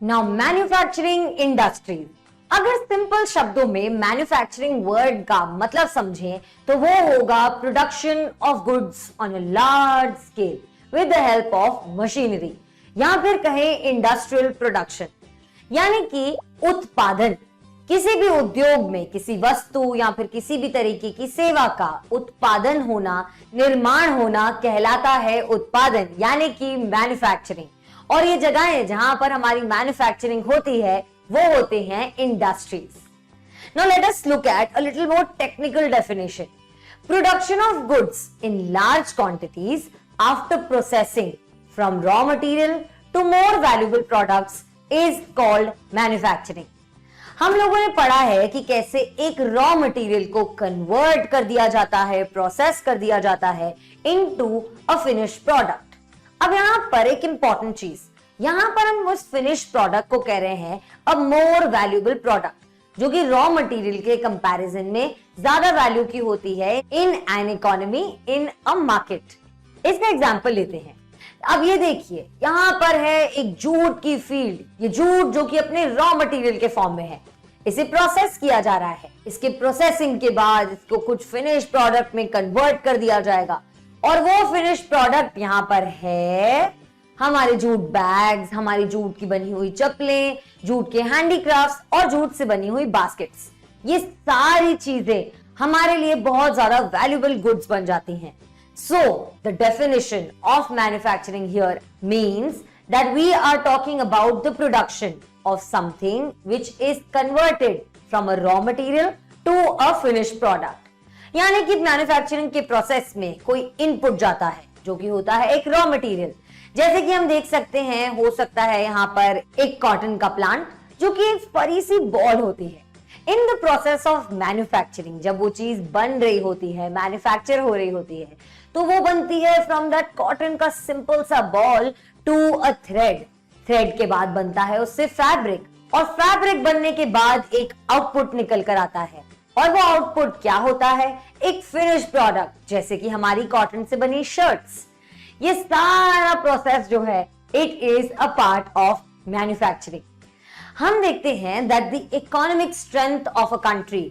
Now manufacturing industries, अगर simple शब्दों में मैन्युफैक्चरिंग वर्ड का मतलब समझें तो वो होगा production of goods on a large scale with the help of machinery, या फिर कहें इंडस्ट्रियल प्रोडक्शन, यानी कि उत्पादन। किसी भी उद्योग में किसी वस्तु या फिर किसी भी तरीके की सेवा का उत्पादन होना, निर्माण होना कहलाता है उत्पादन, यानी कि मैन्युफैक्चरिंग। और ये जगहें जहां पर हमारी मैन्युफैक्चरिंग होती है वो होते हैं industries. Now let us look at a little more technical definition. Production of goods in large quantities after processing from raw material to more valuable products is called manufacturing. हम लोगों ने पढ़ा है कि कैसे एक रॉ मटेरियल को convert कर दिया जाता है, प्रोसेस कर दिया जाता है इनटू अ फिनिश प्रोडक्ट। अब यहां पर एक इंपॉर्टेंट चीज, यहां पर हम उस फिनिश प्रोडक्ट को कह रहे हैं अ मोर वैल्यूएबल प्रोडक्ट, जो कि रॉ मटेरियल के कंपैरिजन में ज्यादा वैल्यू की होती है in an economy, in a market. इसका एग्जांपल लेते हैं। अब ये देखिए, यहां पर है एक जूट की फील्ड। ये जूट जो कि अपने रॉ मटेरियल के फॉर्म में है, इसे प्रोसेस किया जा रहा है। इसके प्रोसेसिंग के बाद इसको कुछ फिनिश प्रोडक्ट में कन्वर्ट कर दिया जाएगा, और वो फिनिश प्रोडक्ट यहां पर है हमारे जूट बैग्स, हमारी जूट की बनी हुई चप्पलें, जूट के हैंडीक्राफ्ट्स और जूट से बनी हुई बास्केट्स। ये सारी चीजें हमारे लिए बहुत ज्यादा वैल्यूएबल गुड्स बन जाती हैं। So, the definition of manufacturing here means that we are talking about the production of something which is converted from a raw material to a finished product. यानी कि मैन्युफैक्चरिंग के प्रोसेस में कोई input जाता है जो कि होता है एक रॉ मटेरियल। जैसे कि हम देख सकते हैं, हो सकता है यहाँ पर एक कॉटन का प्लांट जो कि एक फरी सी बॉल होती है। In the process of manufacturing, जब वो चीज बन रही होती है, मैन्युफैक्चर हो रही होती है, तो वो बनती है फ्रॉम दैट कॉटन का सिंपल सा ball to a thread. Thread के बाद बनता है उससे फैब्रिक, और फैब्रिक बनने के बाद एक आउटपुट निकल कर आता है, और वो आउटपुट क्या होता है? एक फिनिश प्रोडक्ट, जैसे कि हमारी कॉटन से बनी शर्ट्स। ये सारा प्रोसेस जो है it is a part of manufacturing. हम देखते हैं that the economic strength of a country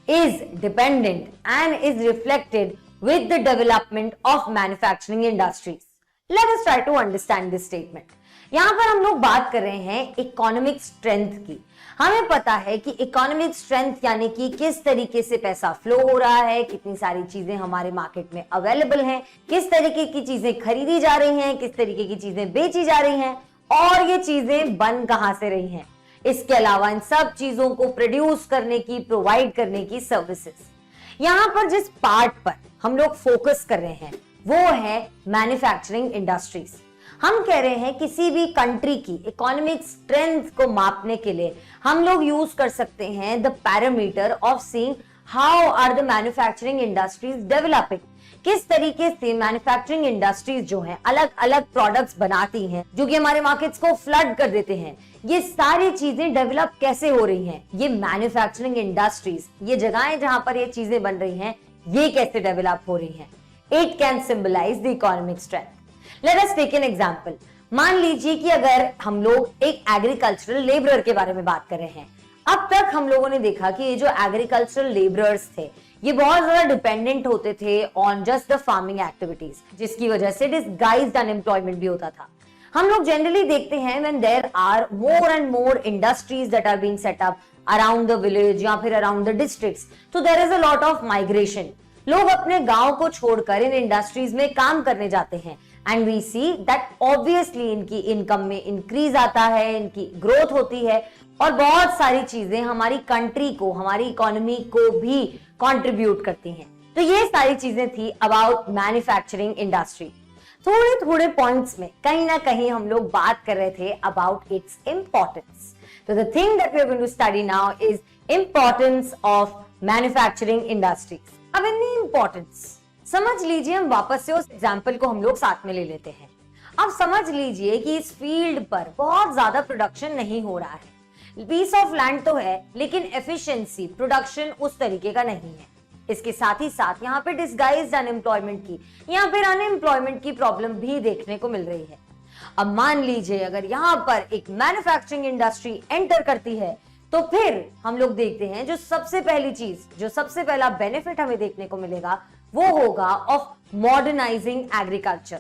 is dependent and is reflected with the development of manufacturing industries. Let us try to understand this statement. यहां पर हम लोग बात कर रहे हैं इकोनॉमिक स्ट्रेंथ की। हमें पता है कि इकोनॉमिक स्ट्रेंथ यानी कि किस तरीके से पैसा फ्लो हो रहा है, कितनी सारी चीजें हमारे मार्केट में अवेलेबल हैं, किस तरीके की चीजें खरीदी जा रही हैं, किस तरीके की चीजें बेची जा रही हैं, और ये चीजें बन कहां से रही हैं। इसके अलावा इन सब चीजों को प्रोड्यूस करने की, प्रोवाइड करने की सर्विसेज। यहां पर जिस पार्ट पर हम लोग फोकस कर रहे हैं वो है मैन्युफैक्चरिंग इंडस्ट्रीज। हम कह रहे हैं किसी भी कंट्री की इकोनॉमिक स्ट्रेंथ को मापने के लिए हम लोग यूज कर सकते हैं the parameter of seeing how are the manufacturing industries developing. किस तरीके से मैन्युफैक्चरिंग इंडस्ट्रीज जो हैं अलग अलग प्रोडक्ट्स बनाती हैं जो कि हमारे मार्केट्स को फ्लड कर देते हैं। ये सारी चीजें डेवलप कैसे हो रही हैं? ये मैन्युफैक्चरिंग इंडस्ट्रीज, ये जगहें जहां पर ये चीजें बन रही हैं, ये कैसे डेवलप हो रही हैं? It can symbolize the economic strength. Let us take an example. मान लीजिए कि अगर हम लोग एक एग्रीकल्चरल लेबरर के बारे में बात कर रहे हैं। अब तक हम लोगों ने देखा कि ये जो एग्रीकल्चरल लेबरर्स थे ये बहुत ज्यादा डिपेंडेंट होते थे on just the farming activities, जिसकी वजह से डिसगाइज्ड अनएम्प्लॉयमेंट भी होता था। हम लोग जनरली देखते हैं when there are more and more industries that are being set up around the village या फिर अराउंड द डिस्ट्रिक्ट्स, तो there is a lot of migration. लोग अपने गांव को छोड़कर इन इंडस्ट्रीज में काम करने जाते हैं, and we see that obviously इनकी इनकम में इंक्रीज आता है, इनकी ग्रोथ होती है, और बहुत सारी चीजें हमारी कंट्री को, हमारी इकोनॉमी को भी कंट्रीब्यूट करती हैं। तो ये सारी चीजें थी अबाउट मैन्युफैक्चरिंग इंडस्ट्री। थोड़े थोड़े पॉइंट्स में कहीं ना कहीं हम लोग बात कर रहे थे अबाउट इट्स इंपॉर्टेंस। तो the thing that we are going to study now is importance of manufacturing industries. अब इन इंपॉर्टेंस समझ लीजिए, हम वापस से उस एग्जाम्पल को हम लोग साथ में ले लेते हैं। अब समझ लीजिए कि इस फील्ड पर बहुत ज्यादा प्रोडक्शन नहीं हो रहा है, पीस ऑफ लैंड तो है लेकिन एफिशिएंसी, प्रोडक्शन उस तरीके का नहीं है। इसके साथ ही साथ यहाँ पे डिसगाइज्ड अनएम्प्लॉयमेंट की या फिर अनएम्प्लॉयमेंट की प्रॉब्लम भी देखने को मिल रही है। अब मान लीजिए अगर यहाँ पर एक मैन्युफैक्चरिंग इंडस्ट्री एंटर करती है तो फिर हम लोग देखते हैं जो सबसे पहली चीज, जो सबसे पहला बेनिफिट हमें देखने को मिलेगा वो होगा ऑफ मॉडर्नाइजिंग एग्रीकल्चर।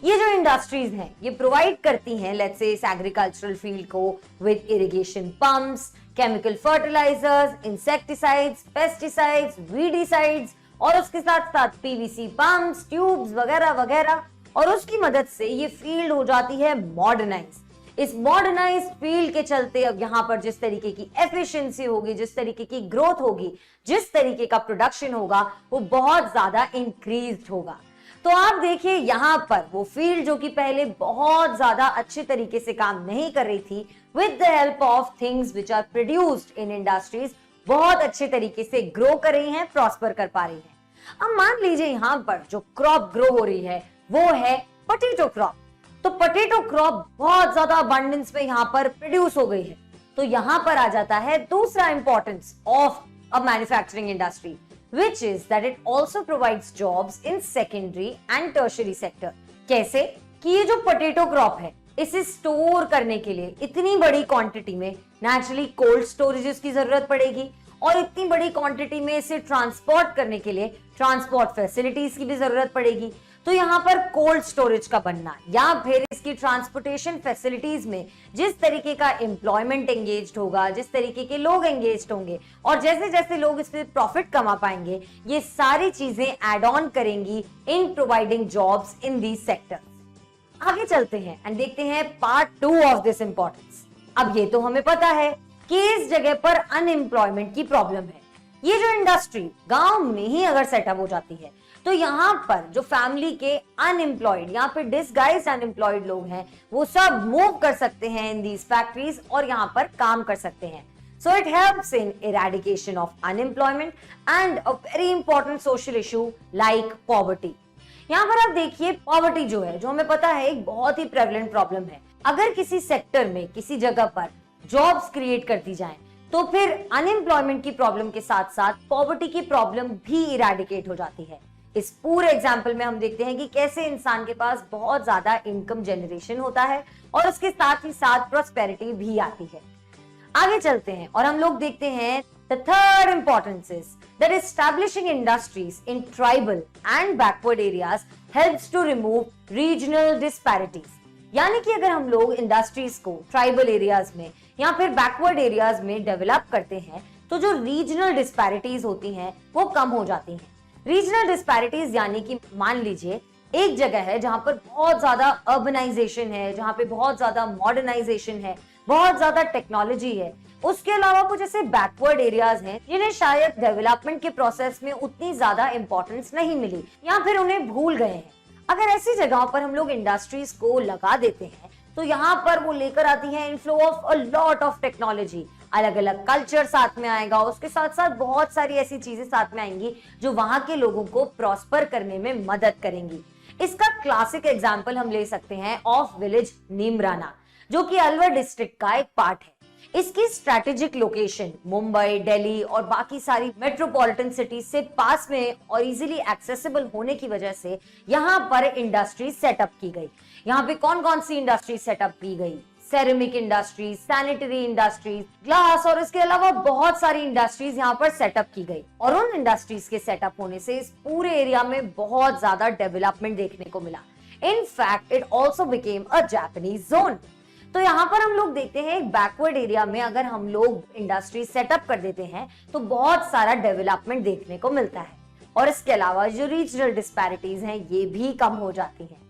ये जो इंडस्ट्रीज हैं ये प्रोवाइड करती हैं लेट्स से इस एग्रीकल्चरल फील्ड को with irrigation pumps, chemical fertilizers, insecticides, pesticides, weedicides और उसके साथ साथ पीवीसी पंप्स, ट्यूब्स वगैरह वगैरह, और उसकी मदद से ये फील्ड हो जाती है मॉडर्नाइज। इस मॉडर्नाइज फील्ड के चलते अब यहाँ पर जिस तरीके की एफिशिएंसी होगी, जिस तरीके की ग्रोथ होगी, जिस तरीके का प्रोडक्शन होगा वो बहुत ज्यादा इंक्रीज्ड होगा। तो आप देखिए यहाँ पर वो फील्ड जो कि पहले बहुत ज्यादा अच्छे तरीके से काम नहीं कर रही थी, with the help of things which are produced in industries बहुत अच्छे तरीके से ग्रो कर रही हैं, प्रॉस्पर कर पा रही हैं। अब मान लीजिए यहाँ पर जो क्रॉप ग्रो हो रही है वो है पोटैटो क्रॉप। तो पोटैटो क्रॉप बहुत ज्यादा अबंडेंस में यहाँ पर प्रोड्यूस हो गई है। तो यहाँ पर आ जाता है दूसरा importance of a manufacturing industry, which is that it also provides jobs in secondary and tertiary sector। कैसे कि ये जो पोटैटो क्रॉप है इसे स्टोर करने के लिए इतनी बड़ी क्वांटिटी में नेचुरली कोल्ड स्टोरेजेस की जरूरत पड़ेगी, और इतनी बड़ी क्वांटिटी में इसे ट्रांसपोर्ट करने के लिए ट्रांसपोर्ट फैसिलिटीज की भी जरूरत पड़ेगी। तो यहाँ पर कोल्ड स्टोरेज का बनना या फिर इसकी ट्रांसपोर्टेशन फैसिलिटीज में जिस तरीके का एम्प्लॉयमेंट एंगेज्ड होगा, जिस तरीके के लोग एंगेज्ड होंगे और जैसे जैसे लोग इससे प्रॉफिट कमा पाएंगे, ये सारी चीजें एड ऑन करेंगी in providing jobs in these sectors. आगे चलते हैं एंड देखते हैं पार्ट 2 ऑफ दिस इंपॉर्टेंस। अब ये तो हमें पता है कि इस जगह पर अनएम्प्लॉयमेंट की प्रॉब्लम है। ये जो इंडस्ट्री गांव में ही अगर सेटअप हो जाती है तो यहाँ पर जो फैमिली के अनएम्प्लॉयड, यहाँ पे डिसगाइज्ड अनएम्प्लॉयड लोग हैं वो सब मूव कर सकते हैं इन दीज फैक्ट्रीज और यहाँ पर काम कर सकते हैं। So it helps in eradication of unemployment and a very important social issue like poverty. यहाँ पर आप देखिए पॉवर्टी जो है, जो हमें पता है एक बहुत ही प्रेवलेंट प्रॉब्लम है। अगर किसी सेक्टर में किसी जगह पर जॉब्स क्रिएट कर दी जाए तो फिर अनएम्प्लॉयमेंट की प्रॉब्लम के साथ साथ पॉवर्टी की प्रॉब्लम भी इरेडिकेट हो जाती है। इस पूरे एग्जाम्पल में हम देखते हैं कि कैसे इंसान के पास बहुत ज्यादा इनकम जनरेशन होता है और उसके साथ ही साथ प्रोस्पेरिटी भी आती है। आगे चलते हैं और हम लोग देखते हैं the third importance is that establishing industries in tribal and backward areas helps to remove regional disparities. यानी कि अगर हम लोग इंडस्ट्रीज को ट्राइबल एरियाज में या फिर बैकवर्ड एरियाज में डेवलप करते हैं तो जो रीजनल डिस्पैरिटीज होती हैं वो कम हो जाती हैं। रीजनल डिस्पैरिटीज यानी कि मान लीजिए एक जगह है जहां पर बहुत ज्यादा अर्बनाइजेशन है, जहां पे बहुत ज्यादा मॉडर्नाइजेशन है, बहुत ज्यादा टेक्नोलॉजी है, उसके अलावा कुछ ऐसे बैकवर्ड एरियाज हैं जिन्हें शायद डेवलपमेंट के प्रोसेस में उतनी ज्यादा इंपॉर्टेंस नहीं मिली या फिर उन्हें भूल गए हैं। अगर ऐसी जगहों पर हम लोग इंडस्ट्रीज को लगा देते हैं तो यहाँ पर वो लेकर आती है inflow of a lot of technology, अलग अलग कल्चर साथ में आएगा, उसके साथ साथ बहुत सारी ऐसी चीजें साथ में आएंगी जो वहां के लोगों को प्रॉस्पर करने में मदद करेंगी। इसका क्लासिक एग्जांपल हम ले सकते हैं ऑफ विलेज नीमराना, जो कि अलवर डिस्ट्रिक्ट का एक पार्ट है। इसकी स्ट्रैटेजिक लोकेशन मुंबई, दिल्ली और बाकी सारी मेट्रोपॉलिटन सिटीज से पास में और इजीली एक्सेसिबल होने की वजह से यहाँ पर इंडस्ट्री सेटअप की गई। यहाँ पे कौन कौन सी इंडस्ट्री सेटअप की गई? Ceramic industries, sanitary industries, glass और इसके अलावा बहुत सारी इंडस्ट्रीज यहाँ पर सेटअप की गई। और उन इंडस्ट्रीज के सेटअप होने से इस पूरे एरिया में बहुत ज्यादा डेवलपमेंट देखने को मिला। In fact it also became a Japanese zone. तो यहाँ पर हम लोग देखते हैं एक बैकवर्ड एरिया में अगर हम लोग इंडस्ट्री सेटअप कर देते हैं तो बहुत सारा डेवलपमेंट देखने को मिलता है और इसके अलावा जो रीजनल डिस्पैरिटीज हैं ये भी कम हो जाती हैं।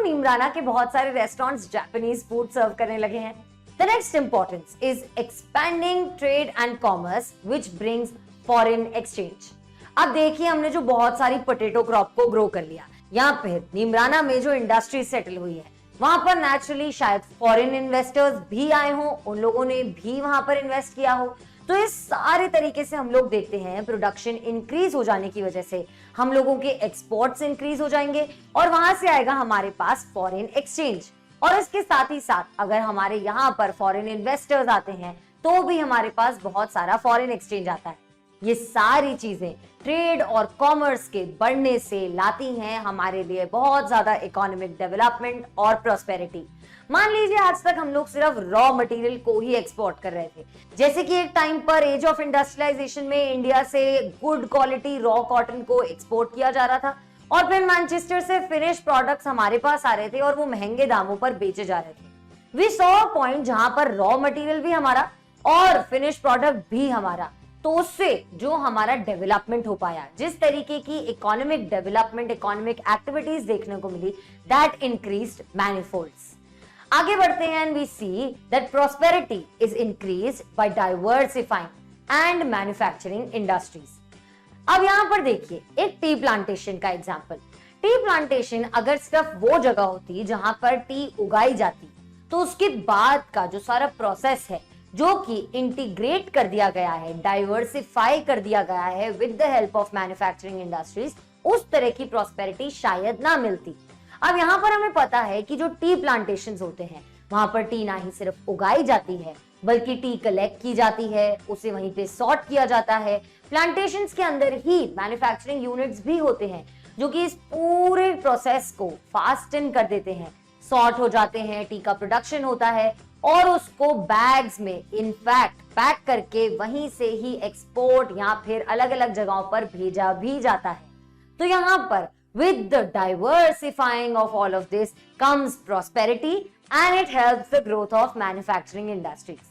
नीमराना के बहुत सारे रेस्टोरेंट्स जापानीज फूड सर्व करने लगे हैं। The next importance is expanding trade and commerce which brings foreign exchange. अब देखिए हमने जो बहुत सारी पोटैटो क्रॉप को ग्रो कर लिया, यहाँ पे नीमराना में जो इंडस्ट्री सेटल हुई है वहां पर नेचुरली शायद फॉरेन इन्वेस्टर्स भी आए हों, उन लोगों ने भी वहां पर इन्वेस्ट किया हो। तो इस सारे तरीके से हम लोग देखते हैं प्रोडक्शन इंक्रीज हो जाने की वजह से हम लोगों के एक्सपोर्ट्स इंक्रीज हो जाएंगे और वहां से आएगा हमारे पास फॉरेन एक्सचेंज। और इसके साथ ही साथ अगर हमारे यहाँ पर फॉरेन इन्वेस्टर्स आते हैं तो भी हमारे पास बहुत सारा फॉरेन एक्सचेंज आता है। ये सारी चीजें ट्रेड और कॉमर्स के बढ़ने से लाती हैं हमारे लिए बहुत ज्यादा इकोनॉमिक डेवलपमेंट और प्रॉस्पेरिटी। मान लीजिए आज तक हम लोग सिर्फ रॉ मटेरियल को ही एक्सपोर्ट कर रहे थे, जैसे कि एक टाइम पर एज ऑफ इंडस्ट्रियलाइजेशन में इंडिया से गुड क्वालिटी रॉ कॉटन को एक्सपोर्ट किया जा रहा था और फिर मैनचेस्टर से फिनिश प्रोडक्ट्स हमारे पास आ रहे थे और वो महंगे दामों पर बेचे जा रहे थे। वी सॉ अ पॉइंट जहां पर रॉ मटेरियल भी हमारा और फिनिश प्रोडक्ट भी हमारा, तो उससे जो हमारा डेवलपमेंट हो पाया, जिस तरीके की इकोनॉमिक डेवलपमेंट, इकोनॉमिक एक्टिविटीज देखने को मिली, दैट इंक्रीज्ड मैनीफोल्ड्स। आगे बढ़ते हैं and we see that prosperity is increased by diversifying and manufacturing industries. अब यहां पर देखिए एक टी प्लांटेशन का एग्जांपल। टी प्लांटेशन अगर सिर्फ वो जगह होती जहां पर टी उगाई जाती, तो उसके बाद का जो सारा प्रोसेस है जो कि इंटीग्रेट कर दिया गया है, डाइवर्सिफाई कर दिया गया है with the help of manufacturing industries, उस तरह की प्रॉस्पेरिटी शायद ना मिलती। अब यहाँ पर हमें पता है कि जो टी प्लांटेशंस होते हैं वहां पर टी ना ही सिर्फ उगाई जाती है बल्कि टी कलेक्ट की जाती है, उसे वहीं पे सॉर्ट किया जाता है। प्लांटेशंस के अंदर ही मैन्युफैक्चरिंग यूनिट्स भी होते हैं जो कि इस पूरे प्रोसेस को फास्टन कर देते हैं, सॉर्ट हो जाते हैं, टी का प्रोडक्शन होता है और उसको बैग्स में इनफैक्ट पैक करके वहीं से ही एक्सपोर्ट या फिर अलग अलग जगहों पर भेजा भी जाता है। तो यहाँ पर with the diversifying of all of this comes prosperity and it helps the growth of manufacturing industries.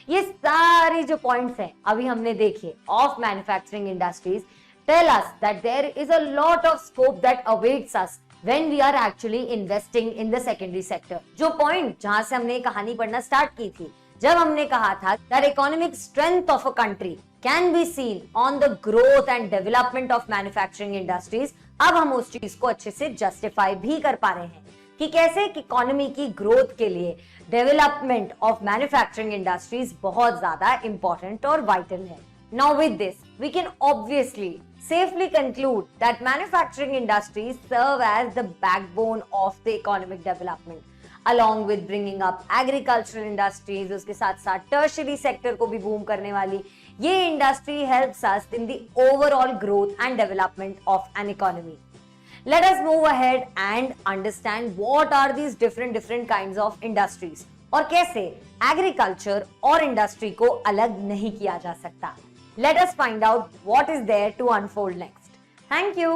ये सारे जो पॉइंट्स हैं अभी हमने देखे of manufacturing industries tell us that there is a lot of scope that awaits us when we are actually investing in the secondary sector. जो point जहां से हमने कहानी पढ़ना स्टार्ट की थी, जब हमने कहा था that economic strength of a country can be seen on the growth and development of manufacturing industries, अब हम उस चीज को अच्छे से जस्टिफाई भी कर पा रहे हैं कि कैसे इकोनॉमी की ग्रोथ के लिए डेवलपमेंट ऑफ मैन्युफैक्चरिंग इंडस्ट्रीज बहुत ज्यादा इंपॉर्टेंट और वाइटल है। Now with this, we can obviously safely conclude that manufacturing industries serve as the backbone of the economic development. Along with bringing up agricultural industries, उसके साथ साथ tertiary sector को भी boom करने वाली ये industry helps us in the overall growth and development of an economy. Let us move ahead and understand what are these different kinds of industries और कैसे agriculture और industry को अलग नहीं किया जा सकता। Let us find out what is there to unfold next. Thank you.